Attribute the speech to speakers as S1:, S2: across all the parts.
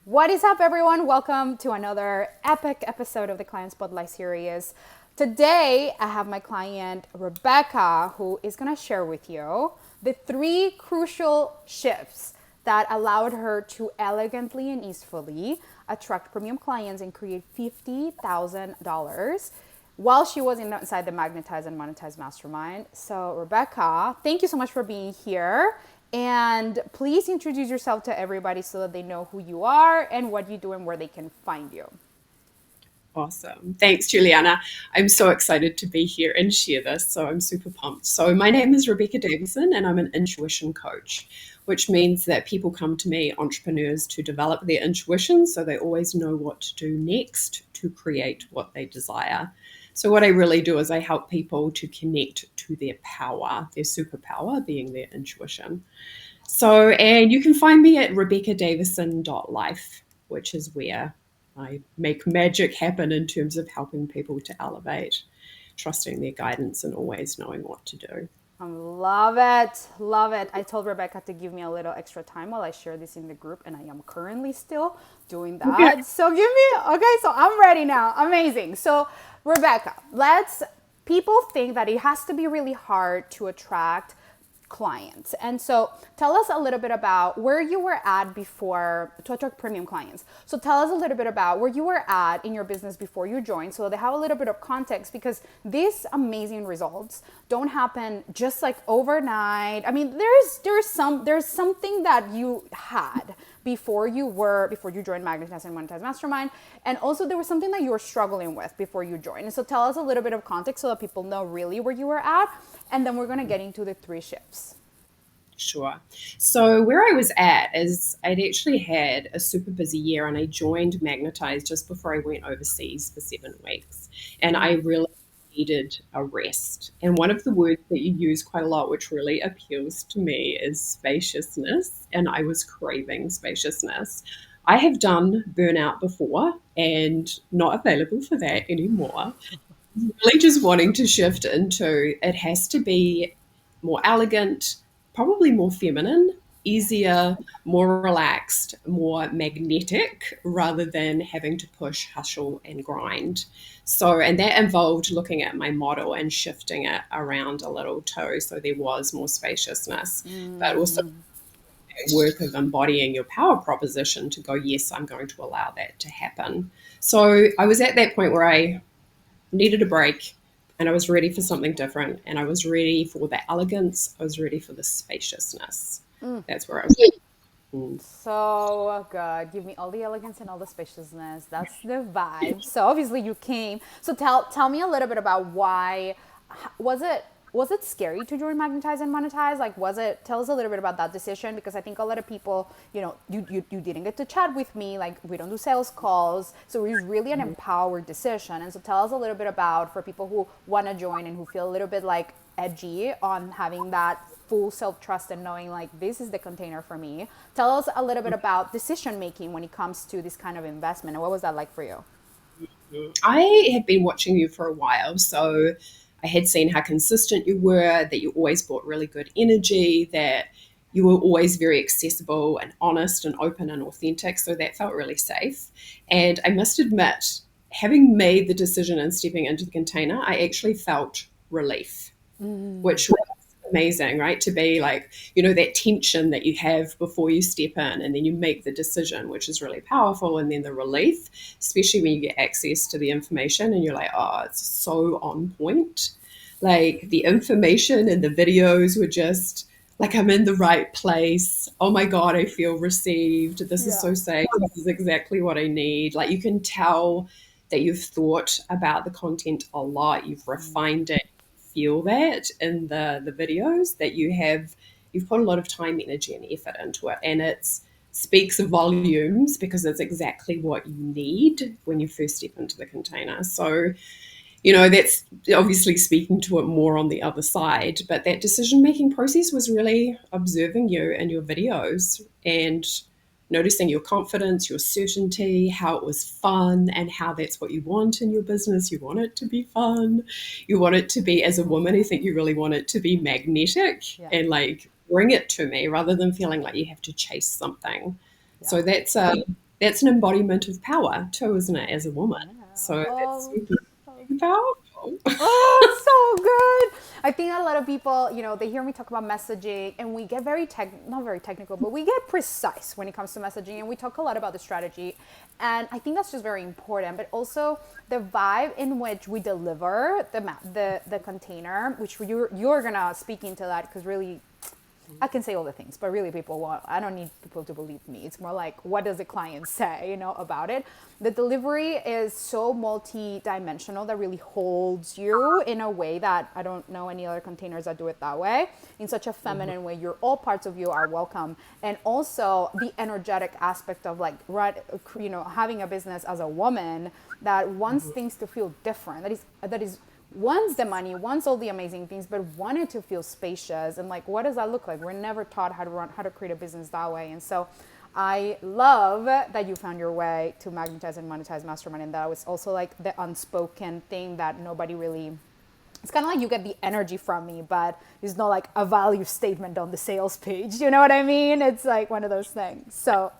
S1: What is up, everyone? Welcome to another epic episode of the Client Spotlight series. Today, I have my client, Rebecca, who is going to share with you the three crucial shifts that allowed her to elegantly and easefully attract premium clients and create $50,000 while she was inside the Magnetize and Monetize Mastermind. So, Rebecca, thank you so much for being here. And please introduce yourself to everybody so that they know who you are and what you do and where they can find you.
S2: Awesome. Thanks, Juliana. I'm so excited to be here and share this. So I'm super pumped. So my name is Rebecca Davison and I'm an intuition coach, which means that people come to me, entrepreneurs, to develop their intuition so they always know what to do next to create what they desire. So what I really do is I help people to connect to their power, their superpower being their intuition. So, and you can find me at rebeccadavison.life, which is where I make magic happen in terms of helping people to elevate, trusting their guidance and always knowing what to do.
S1: Love it. Love it. I told Rebecca to give me a little extra time while I share this in the group, and I am currently still doing
S2: Okay.
S1: that. So give me, okay, so I'm ready now. Amazing. So, Rebecca, people think that it has to be really hard to attract clients. And so tell us a little bit about where you were at before to attract premium clients. So tell us a little bit about where you were at in your business before you joined so they have a little bit of context, because these amazing results don't happen just like overnight. I mean, there's something that you had before you joined Magnetize and Monetize Mastermind, and also there was something that you were struggling with before you joined. And so tell us a little bit of context so that people know really where you were at, and then we're going to get into the three shifts.
S2: Sure. So where I was at is I'd actually had a super busy year and I joined Magnetize just before I went overseas for 7 weeks. And I really needed a rest. And one of the words that you use quite a lot, which really appeals to me, is spaciousness. And I was craving spaciousness. I have done burnout before and not available for that anymore. Really just wanting to shift into it has to be more elegant, probably more feminine, easier, more relaxed, more magnetic, rather than having to push, hustle, and grind. So, and that involved looking at my model and shifting it around a little too. So there was more spaciousness, but also work of embodying your power proposition to go, yes, I'm going to allow that to happen. So I was at that point where I needed a break and I was ready for something different. And I was ready for the elegance. I was ready for the spaciousness. That's where I was. Mm.
S1: So good. Give me all the elegance and all the spaciousness. That's the vibe. So obviously you came. So tell me a little bit about why was it was it scary to join Magnetize and Monetize? Like, was it? Tell us a little bit about that decision, because I think a lot of people, you didn't get to chat with me. Like, we don't do sales calls, so it was really an empowered decision. And so tell us a little bit about, for people who want to join and who feel a little bit like edgy on having that full self-trust and knowing like this is the container for me. Tell us a little bit about decision making when it comes to this kind of investment, and what was that like for you?
S2: I had been watching you for a while. So I had seen how consistent you were, that you always brought really good energy, that you were always very accessible and honest and open and authentic. So that felt really safe. And I must admit, having made the decision and stepping into the container, I actually felt relief, which was amazing, right? To be like, that tension that you have before you step in and then you make the decision, which is really powerful. And then the relief, especially when you get access to the information and you're like, oh, it's so on point. Like the information and the videos were just like, I'm in the right place. Oh my God, I feel received. This is
S1: Yeah.
S2: so safe. This is exactly what I need. Like you can tell that you've thought about the content a lot. You've refined it, feel that in the videos that you've put a lot of time, energy, and effort into it, and it speaks volumes because it's exactly what you need when you first step into the container. So that's obviously speaking to it more on the other side, but that decision making process was really observing you and your videos and noticing your confidence, your certainty, how it was fun, and how that's what you want in your business. You want it to be fun. You want it to be, as a woman, I think you really want it to be magnetic
S1: Yeah.
S2: and like bring it to me rather than feeling like you have to chase something.
S1: Yeah.
S2: So that's that's an embodiment of power too, isn't it, as a woman?
S1: Yeah.
S2: So that's
S1: Oh,
S2: super
S1: so
S2: powerful.
S1: oh, so good. I think a lot of people, they hear me talk about messaging and we get not very technical, but we get precise when it comes to messaging and we talk a lot about the strategy. And I think that's just very important, but also the vibe in which we deliver the container, which you're going to speak into that because really I can say all the things, but really I don't need people to believe me. It's more like, what does the client say, about it? The delivery is so multi-dimensional that really holds you in a way that I don't know any other containers that do it that way, in such a feminine way. All parts of you are welcome. And also the energetic aspect of like, right, having a business as a woman that wants things to feel different. That is wants the money, wants all the amazing things, but wanted to feel spacious. And like, what does that look like? We're never taught how to create a business that way. And so I love that you found your way to Magnetize and Monetize Mastermind. And that was also like the unspoken thing that nobody really, it's kind of like you get the energy from me, but it's not like a value statement on the sales page. You know what I mean? It's like one of those things. So,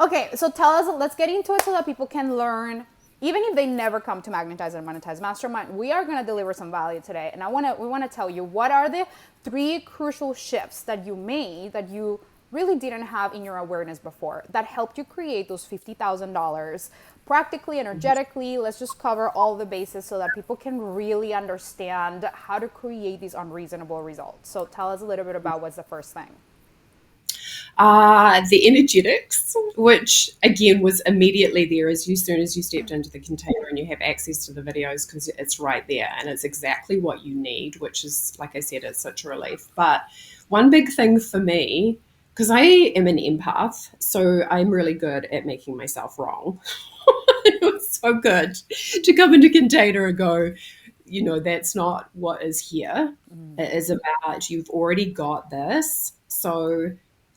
S1: okay, so tell us, let's get into it so that people can learn. Even if they never come to Magnetize and Monetize Mastermind, we are going to deliver some value today. And we want to tell you what are the 3 crucial shifts that you made that you really didn't have in your awareness before that helped you create those $50,000 practically, energetically. Let's just cover all the bases so that people can really understand how to create these unreasonable results. So tell us a little bit about what's the first thing.
S2: The energetics, which again was immediately there as soon as you stepped into the container and you have access to the videos because it's right there and it's exactly what you need, which is, like I said, it's such a relief. But one big thing for me, because I am an empath, so I'm really good at making myself wrong. It was so good to come into container and go, that's not what is here. It is about you've already got this. So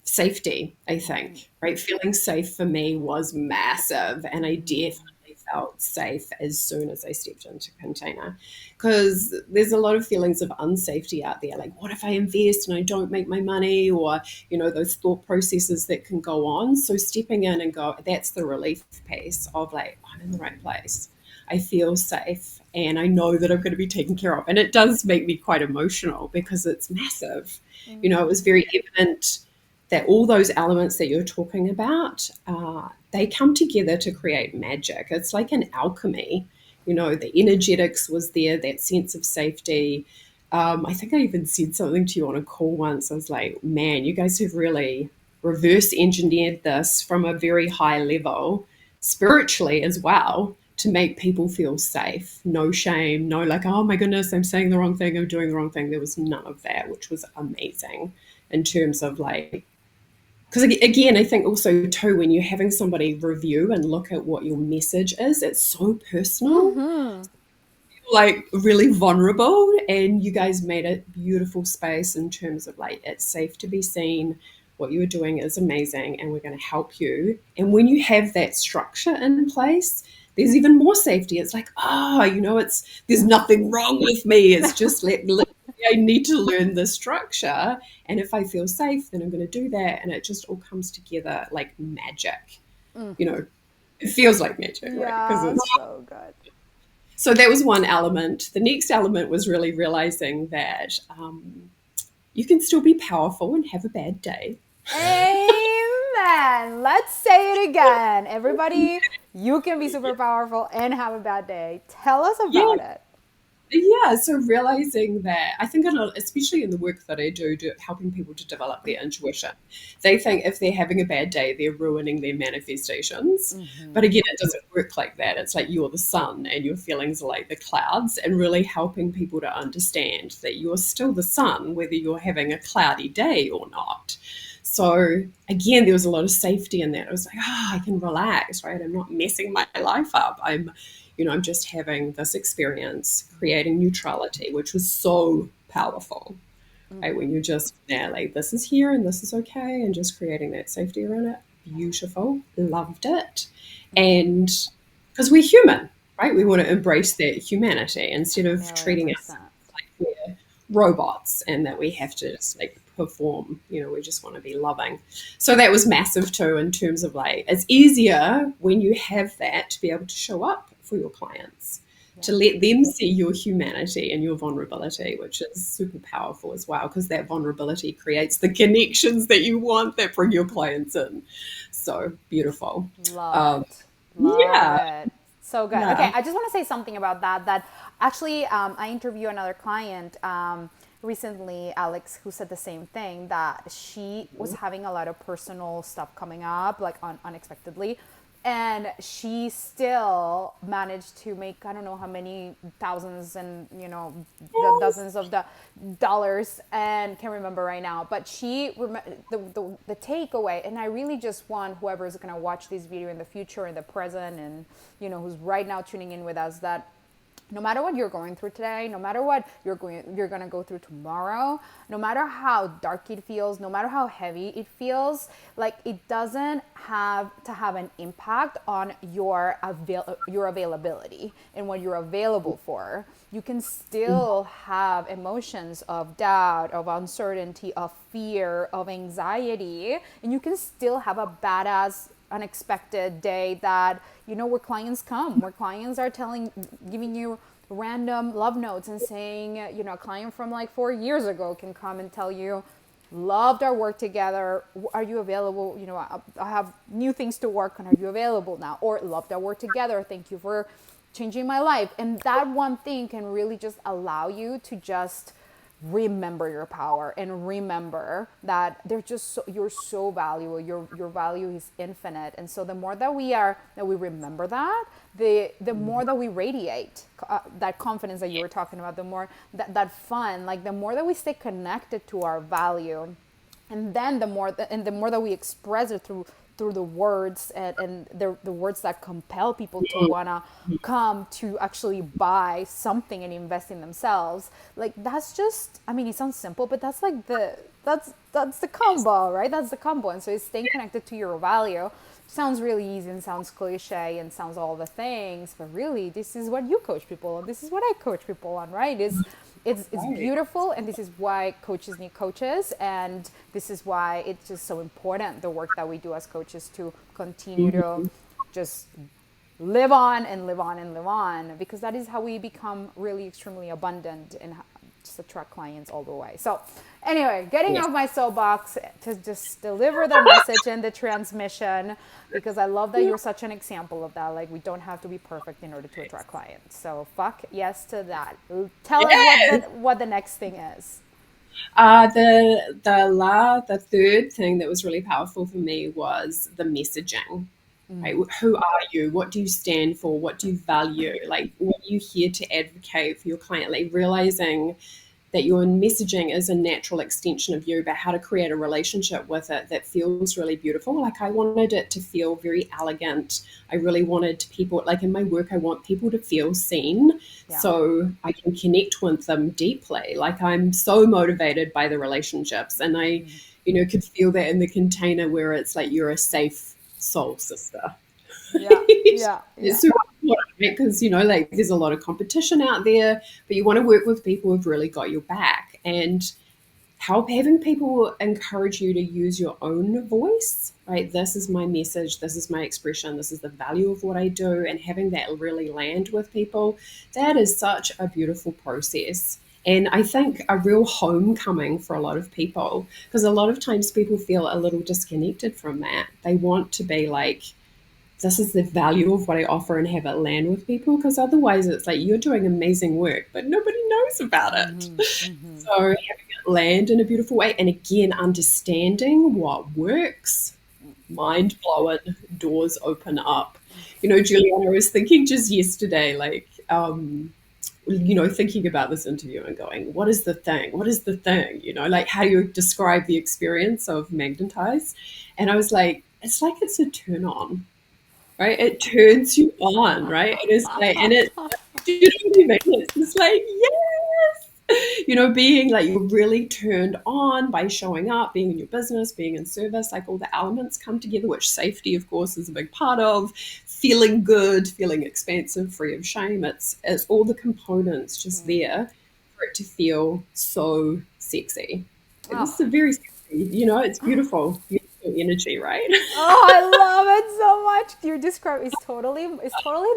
S2: safety, I think, right? Feeling safe for me was massive. And I definitely felt safe as soon as I stepped into container because there's a lot of feelings of unsafety out there. Like, what if I invest and I don't make my money? Or, those thought processes that can go on. So stepping in and go, that's the relief piece of like, I'm in the right place. I feel safe and I know that I'm going to be taken care of. And it does make me quite emotional because it's massive. It was very evident that all those elements that you're talking about, they come together to create magic. It's like an alchemy. The energetics was there, that sense of safety. I think I even said something to you on a call once. I was like, man, you guys have really reverse engineered this from a very high level, spiritually as well, to make people feel safe. No shame, no like, oh my goodness, I'm saying the wrong thing, I'm doing the wrong thing. There was none of that, which was amazing in terms of like, because again, I think also too, when you're having somebody review and look at what your message is, it's so personal, like really vulnerable. And you guys made a beautiful space in terms of like, it's safe to be seen. What you are doing is amazing and we're going to help you. And when you have that structure in place, there's even more safety. It's like, there's nothing wrong with me. It's just I need to learn the structure. And if I feel safe, then I'm going to do that. And it just all comes together like magic. It feels like magic, right? Because
S1: Yeah,
S2: it's
S1: so good.
S2: so that was one element. The next element was really realizing that you can still be powerful and have a bad day.
S1: Amen. Let's say it again. Everybody, you can be super powerful and have a bad day. Tell us
S2: Yeah,
S1: about it.
S2: yeah. So realizing that, I think, especially in the work that I do, helping people to develop their intuition, they think if they're having a bad day, they're ruining their manifestations. But again, it doesn't work like that. It's like you're the sun and your feelings are like the clouds, and really helping people to understand that you're still the sun, whether you're having a cloudy day or not. So again, there was a lot of safety in that. I was like, I can relax, right? I'm not messing my life up. I'm just having this experience, creating neutrality, which was so powerful, right? When you're just there, like, this is here and this is okay, and just creating that safety around it. Beautiful. Loved it. And because we're human, right? We want to embrace that humanity instead of
S1: Million
S2: treating it
S1: percent.
S2: like we're robots and that we have to just like perform. We just want to be loving. So that was massive too, in terms of like, it's easier when you have that to be able to show up for your clients,
S1: Yeah.
S2: to let them see your humanity and your vulnerability, which is super powerful as well, because that vulnerability creates the connections that you want that bring your clients in. So beautiful.
S1: Love
S2: Um,
S1: it. Love
S2: yeah,
S1: it. So good. Okay,
S2: yeah.
S1: I just want to say something about that. That actually, I interviewed another client recently, Alex, who said the same thing, that she was having a lot of personal stuff coming up, like unexpectedly. And she still managed to make, I don't know how many thousands and, the
S2: Yes.
S1: dozens of the dollars, and can't remember right now, but the takeaway, and I really just want whoever is going to watch this video in the future, in the present, and who's right now tuning in with us, that no matter what you're going through today, no matter what you're going to go through tomorrow, no matter how dark it feels, no matter how heavy it feels, like, it doesn't have to have an impact on your availability and what you're available for. You can still have emotions of doubt, of uncertainty, of fear, of anxiety, and you can still have a badass unexpected day, that where clients come, where clients are giving you random love notes and saying, a client from like 4 years ago can come and tell you, loved our work together, are you available, I have new things to work on, are you available now? Or, loved our work together, thank you for changing my life. And that one thing can really just allow you to just remember your power, and remember that you're so valuable, your value is infinite. And so the more that we remember that, the more that we radiate that confidence that you were talking about, the more that fun, like, the more that we stay connected to our value, and then the more that we express it through the words, and the words that compel people to wanna come to actually buy something and invest in themselves. Like, that's just, I mean, it sounds simple, but that's like that's the combo, right? That's the combo. And so it's staying connected to your value. Sounds really easy and sounds cliche and sounds all the things, but really, this is what you coach people on. This is what I coach people on, right? It's
S2: Right.
S1: beautiful, and this is why coaches need coaches, and this is why it's just so important, the work that we do as coaches, to continue to
S2: Mhm.
S1: just live on and live on and live on, because that is how we become really extremely abundant and just attract clients all the way. So anyway, getting
S2: Yes.
S1: off my soapbox to just deliver the message and the transmission, because I love that
S2: Yeah.
S1: you're such an example of that. Like, we don't have to be perfect in order to attract clients. So fuck yes to that. Tell us
S2: Yes.
S1: what the next thing is.
S2: The third thing that was really powerful for me was the messaging. Right? Who are you? What do you stand for? What do you value? Like, what are you here to advocate for your client? Like, realizing that your messaging is a natural extension of you, about how to create a relationship with it that feels really beautiful. Like, I wanted it to feel very elegant. I really wanted people, like in my work, I want people to feel seen
S1: Yeah.
S2: so I can connect with them deeply. Like, I'm so motivated by the relationships, and could feel that in the container where it's like you're a safe soul sister.
S1: Yeah. Yeah. Yeah.
S2: It's super important because like, there's a lot of competition out there, but you want to work with people who've really got your back, and having people encourage you to use your own voice. Right, this is my message, this is my expression, this is the value of what I do, and having that really land with people, that is such a beautiful process. And I think a real homecoming for a lot of people, because a lot of times people feel a little disconnected from that. They want to be like, this is the value of what I offer, and have it land with people, because otherwise it's like you're doing amazing work, but nobody knows about it. So having it land in a beautiful way, and again, understanding what works, mind blowing, doors open up. Juliana, I was thinking just yesterday, like, thinking about this interview and going, what is the thing? What is the thing? Like, how do you describe the experience of Magnetize? And I was like, it's like it's a turn on, right? It turns you on, right? It is like, and it, do you know what I mean? It's just like, yes, being like, you're really turned on by showing up, being in your business, being in service, like all the elements come together, which safety, of course, is a big part of. Feeling good, feeling expansive, free of shame. It's all the components just there for it to feel so sexy. This
S1: Oh,
S2: is a very sexy, you know, it's beautiful, beautiful energy, right?
S1: oh, I love it so much. You describe it's totally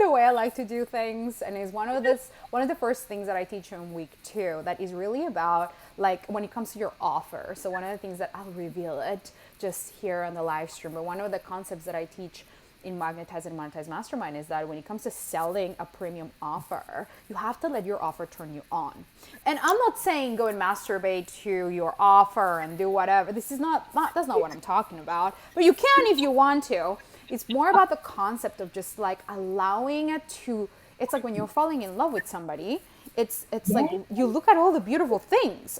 S1: the way I like to do things, and it's one of the first things that I teach in week 2 that is really about like when it comes to your offer. So one of the things that I'll reveal it just here on the live stream, but one of the concepts that I teach in Magnetize and Monetize Mastermind is that when it comes to selling a premium offer, you have to let your offer turn you on. And I'm not saying go and masturbate to your offer and do whatever. This is not that's not what I'm talking about. But you can if you want to. It's more about the concept of just like allowing it to. It's like when you're falling in love with somebody. It's like
S2: Yeah.
S1: you look at all the beautiful things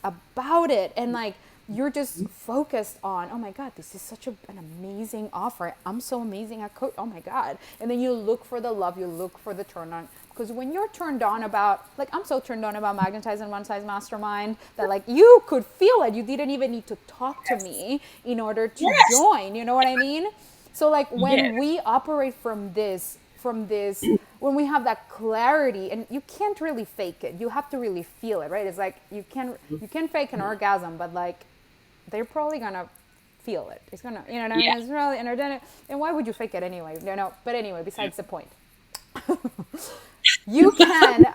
S1: about it, and like you're just focused on, oh my god, this is such an amazing offer, I'm so amazing at code, oh my god. And then you look for the love, you look for the turn on, because when you're turned on about, like I'm so turned on about Magnetize and Monetize Mastermind that like you could feel it, you didn't even need to talk to me in order to
S2: Yes.
S1: join, you know what I mean? So like
S2: Yeah.
S1: when we operate from this when we have that clarity, and you can't really fake it, you have to really feel it, right? It's like you can fake an orgasm, but like they're probably gonna feel it. It's gonna, you know what I
S2: Yeah.
S1: mean? It's really energetic. And why would you fake it anyway? But anyway,
S2: Yeah.
S1: besides the point. You can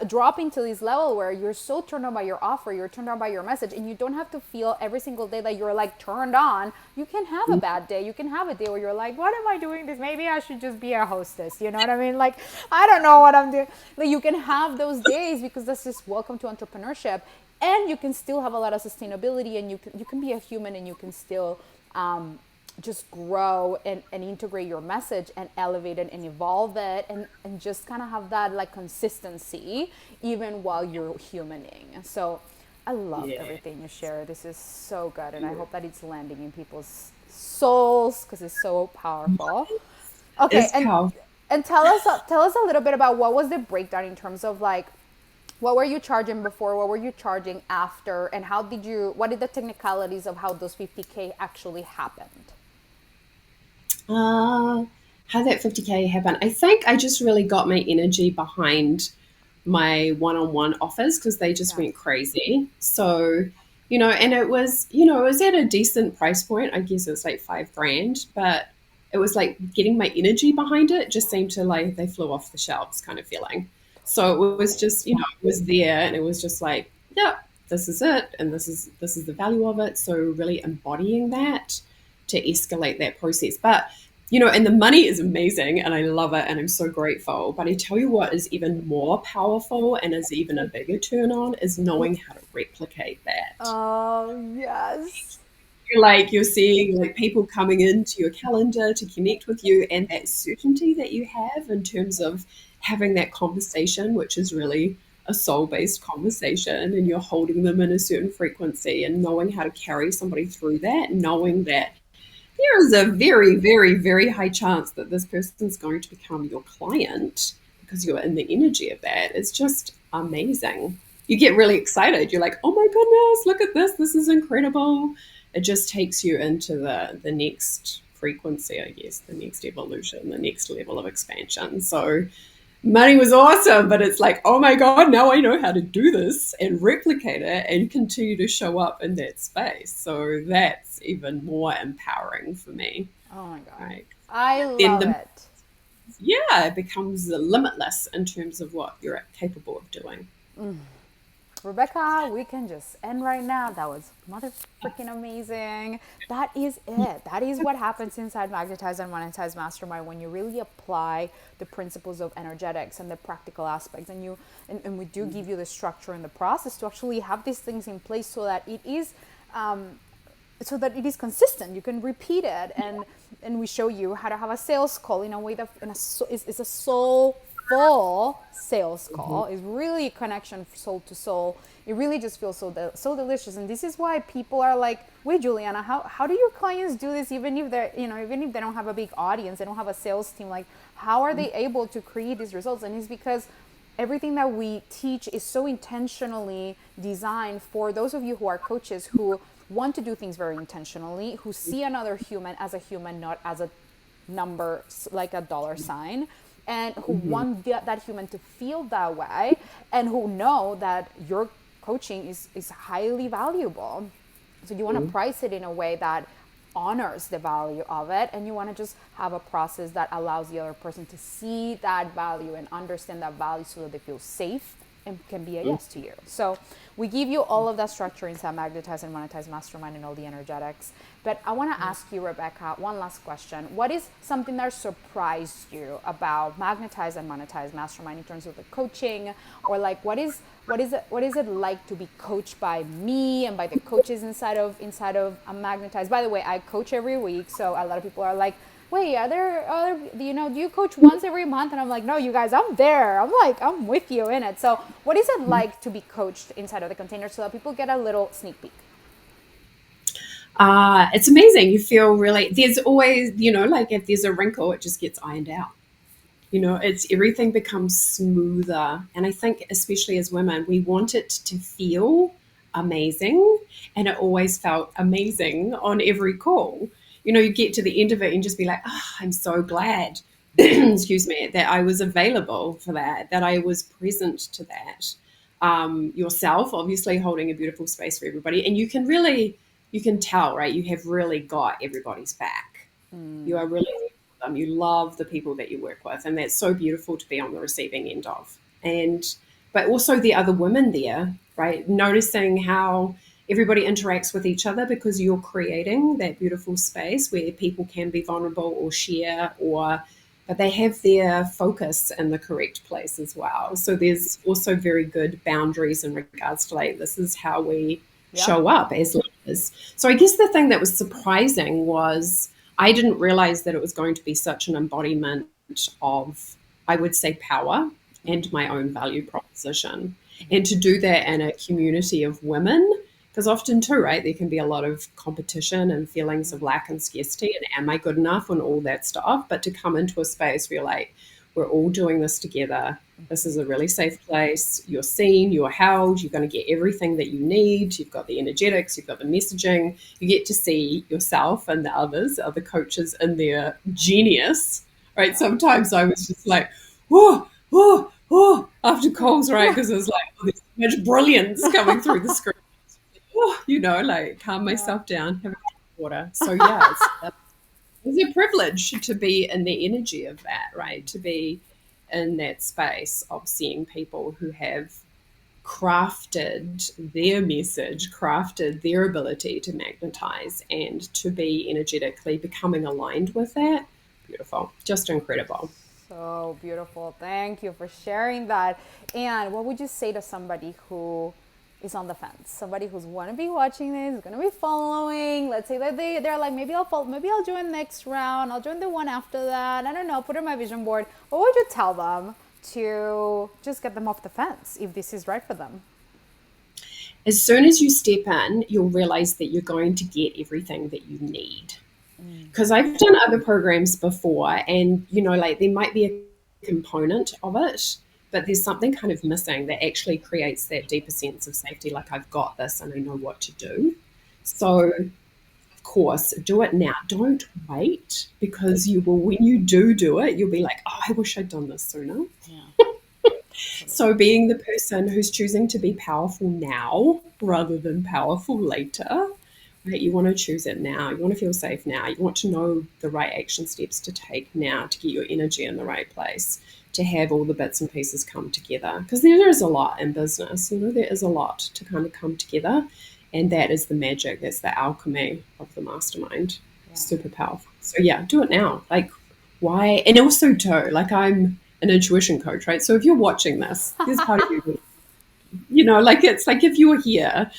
S1: drop into this level where you're so turned on by your offer, you're turned on by your message, and you don't have to feel every single day that you're like turned on. You can have a bad day. You can have a day where you're like, what am I doing this? Maybe I should just be a hostess. You know what I mean? Like, I don't know what I'm doing. Like, you can have those days because that's just welcome to entrepreneurship. And you can still have a lot of sustainability, and you can be a human, and you can still just grow and integrate your message and elevate it and evolve it, and just kind of have that like consistency even while you're humaning. So I love
S2: Yeah.
S1: everything you share. This is so good, and I hope that it's landing in people's souls because it's so powerful. Okay,
S2: It's
S1: and
S2: powerful.
S1: tell us a little bit about what was the breakdown in terms of like what were you charging before, what were you charging after, and what did the technicalities of how those 50K actually happened?
S2: Uh, how that 50K happen? I think I just really got my energy behind my one-on-one offers because they just
S1: Yeah.
S2: went crazy. So, and it was at a decent price point. I guess it was like 5 grand, but it was like getting my energy behind it just seemed to like they flew off the shelves kind of feeling. So it was
S1: Totally.
S2: just, it was there and it was just like, yeah, this is it and this is the value of it. So really embodying that to escalate that process. But and the money is amazing and I love it and I'm so grateful. But I tell you what is even more powerful and is even a bigger turn on is knowing how to replicate that.
S1: Oh, yes.
S2: You're seeing like people coming into your calendar to connect with you and that certainty that you have in terms of having that conversation, which is really a soul-based conversation, and you're holding them in a certain frequency and knowing how to carry somebody through that, knowing that there is a very, very, very high chance that this person's going to become your client because you're in the energy of that. It's just amazing. You get really excited. You're like, oh my goodness, look at this. This is incredible. It just takes you into the next frequency, I guess, the next evolution, the next level of expansion. So money was awesome, but it's like, oh my God, now I know how to do this and replicate it and continue to show up in that space. So that's even more empowering for me.
S1: Oh my God.
S2: Right.
S1: I
S2: Then
S1: love it.
S2: it becomes limitless in terms of what you're capable of doing.
S1: Rebecca, we can just end right now. That was mother freaking amazing. That is it. That is what happens inside Magnetize and Monetize Mastermind when you really apply the principles of energetics and the practical aspects. And we do give you the structure and the process to actually have these things in place so that it is consistent. You can repeat it, and we show you how to have a sales call in a way that is a soulful sales call. It's really a connection soul to soul. It really just feels so delicious, and this is why people are like, "Wait, Juliana, how do your clients do this? Even if they don't have a big audience, they don't have a sales team. Like, how are they able to create these results?" And it's because everything that we teach is so intentionally designed for those of you who are coaches who want to do things very intentionally, who see another human as a human, not as a number, like a dollar sign, and who want that human to feel that way, and who know that your coaching is highly valuable. So you want to price it in a way that honors the value of it, and you want to just have a process that allows the other person to see that value and understand that value so that they feel safe and can be a yes to you. So we give you all of that structure inside Magnetize and Monetize Mastermind and all the energetics. But I want to ask you, Rebecca, one last question. What is something that surprised you about Magnetize and Monetize Mastermind in terms of the coaching, or like what is it like to be coached by me and by the coaches inside of Magnetize? By the way, I coach every week, so a lot of people are like, wait, are there other, do you coach once every month? And I'm like, no, you guys, I'm there. I'm with you in it. So what is it like to be coached inside of the container so that people get a little sneak peek?
S2: It's amazing. You feel really, there's always, like if there's a wrinkle, it just gets ironed out. It's everything becomes smoother. And I think, especially as women, we want it to feel amazing. And it always felt amazing on every call. You get to the end of it and just be like, oh, I'm so glad, excuse me, that I was available for that I was present to that. Yourself, obviously, holding a beautiful space for everybody. And you can tell, right? You have really got everybody's back. You are really you love the people that you work with, and that's so beautiful to be on the receiving end of. But also the other women there, right? Noticing how everybody interacts with each other because you're creating that beautiful space where people can be vulnerable or share, but they have their focus in the correct place as well. So there's also very good boundaries in regards to like, this is how we
S1: Yep.
S2: show up as leaders. So I guess the thing that was surprising was I didn't realize that it was going to be such an embodiment of, I would say, power and my own value proposition. And to do that in a community of women, because often too, right, there can be a lot of competition and feelings of lack and scarcity and am I good enough and all that stuff. But to come into a space where you're like, we're all doing this together. This is a really safe place. You're seen, you're held, you're going to get everything that you need. You've got the energetics, you've got the messaging. You get to see yourself and the other coaches in their genius, right? Sometimes I was just like, whoa, whoa, whoa, after calls, right? Because it was like, oh, there's so much brilliance coming through the screen. Like calm myself down, have a drink of water. So yeah, it's a privilege to be in the energy of that, right? To be in that space of seeing people who have crafted their message, crafted their ability to magnetize and to be energetically becoming aligned with that. Beautiful. Just incredible.
S1: So beautiful. Thank you for sharing that. And what would you say to somebody who is on the fence? Somebody who's want to be watching this, going to be following. Let's say that they're like, maybe I'll follow, maybe I'll join next round. I'll join the one after that. I don't know. Put it on my vision board. What would you tell them to just get them off the fence if this is right for them?
S2: As soon as you step in, you'll realize that you're going to get everything that you need. Because I've done other programs before, and like there might be a component of it, but there's something kind of missing that actually creates that deeper sense of safety. Like I've got this, and I know what to do. So, of course, do it now. Don't wait, because you will. When you do it, you'll be like, "Oh, I wish I'd done this sooner."
S1: Yeah.
S2: So, being the person who's choosing to be powerful now rather than powerful later, right? You want to choose it now. You want to feel safe now. You want to know the right action steps to take now to get your energy in the right place, to have all the bits and pieces come together. Because there is a lot in business, there is a lot to kind of come together. And that is the magic. That's the alchemy of the mastermind.
S1: Yeah.
S2: Super powerful. So, yeah, do it now. Like, why? And also, too, like I'm an intuition coach, right? So if you're watching this, here's part of you. Like it's like if you were here,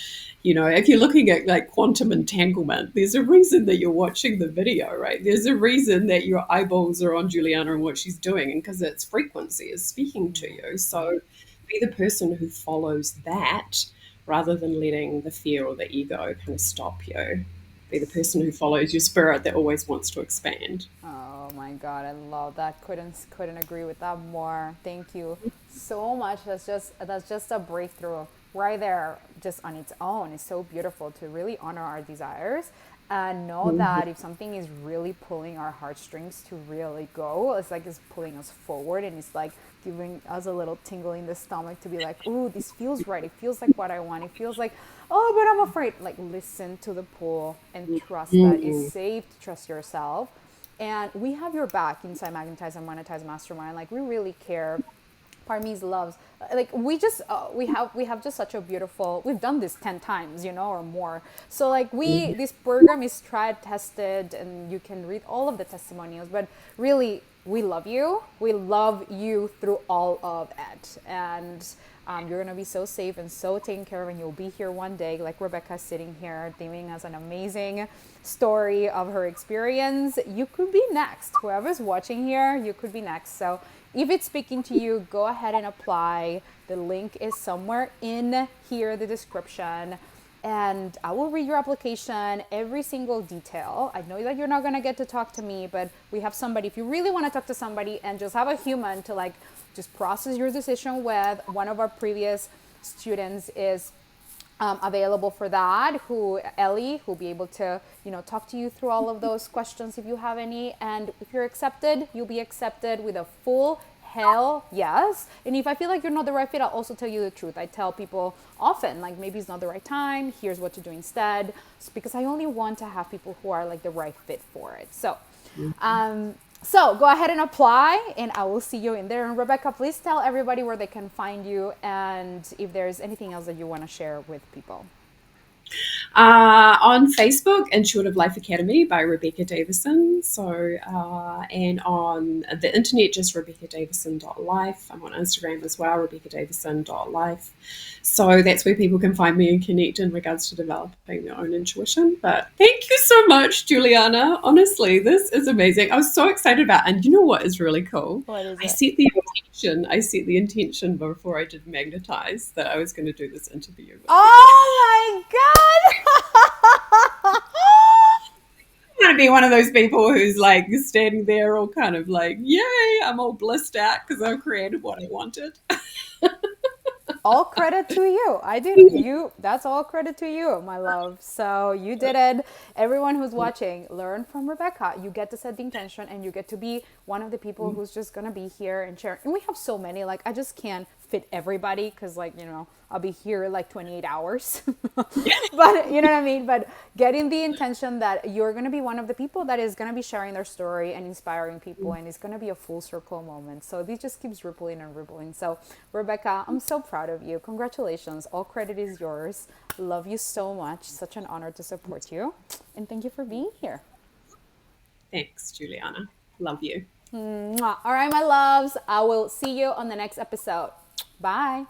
S2: if you're looking at like quantum entanglement, there's a reason that you're watching the video, right? There's a reason that your eyeballs are on Juliana and what she's doing, and because its frequency is speaking to you. So be the person who follows that rather than letting the fear or the ego kind of stop you. Be the person who follows your spirit that always wants to expand.
S1: Oh my God, I love that. Couldn't agree with that more. Thank you so much. That's just a breakthrough right there, just on its own. It's so beautiful to really honor our desires and know
S2: Mhm.
S1: that if something is really pulling our heartstrings to really go, it's like it's pulling us forward, and it's like giving us a little tingle in the stomach to be like, ooh, this feels right. It feels like what I want. It feels like, oh, but I'm afraid. Like, listen to the pull and trust that it's
S2: Mhm.
S1: safe to trust yourself. And we have your back inside Magnetize and Monetize Mastermind. Like, we really care. Parmes loves, like, we have just such a beautiful, we've done this 10 times, or more. So like,
S2: Mhm.
S1: this program is tried, tested, and you can read all of the testimonials. But really, we love you through all of it. And you're gonna be so safe and so taken care of, and you'll be here one day, like Rebecca's sitting here giving us an amazing story of her experience. You could be next. Whoever's watching here, you could be next. So if it's speaking to you, go ahead and apply. The link is somewhere in here, the description. And I will read your application, every single detail. I know that you're not gonna get to talk to me, but we have somebody. If you really want to talk to somebody and just have a human to like just process your decision with, one of our previous students is available for that, who Ellie, who'll be able to talk to you through all of those questions if you have any. And if you're accepted, you'll be accepted with a full hell yes. And if I feel like you're not the right fit, I'll also tell you the truth. I tell people often, like, maybe it's not the right time, here's what to do instead. It's because I only want to have people who are like the right fit for it. So go ahead and apply, and I will see you in there. And Rebecca, please tell everybody where they can find you, and if there's anything else that you want to share with people.
S2: On Facebook, Intuitive Life Academy by Rebecca Davison. And on the internet, just RebeccaDavison.life. I'm on Instagram as well, RebeccaDavison.life. So that's where people can find me and connect in regards to developing their own intuition. But thank you so much, Juliana. Honestly, this is amazing. I was so excited about it. And you know what is really cool?
S1: What is
S2: I
S1: it?
S2: set the intention. I set the intention before I did Magnetize that I was going to do this interview with you.
S1: Oh my god!
S2: Want to be one of those people who's like standing there all kind of like, yay, I'm all blissed out because I've created what I wanted.
S1: All credit to you. I did you. That's all credit to you, my love. So you did it. Everyone who's watching, learn from Rebecca. You get to set the intention, and you get to be one of the people who's just gonna be here and share. And we have so many. Like, I just can't fit everybody because, like, I'll be here like 28 hours. But you know what I mean. But getting the intention that you're gonna be one of the people that is gonna be sharing their story and inspiring people, and it's gonna be a full circle moment. So this just keeps rippling and rippling. So Rebecca, I'm so proud of you. Congratulations. All credit is yours. Love you so much. Such an honor to support you. And thank you for being here.
S2: Thanks, Juliana. Love you.
S1: Mwah. All right, my loves. I will see you on the next episode. Bye.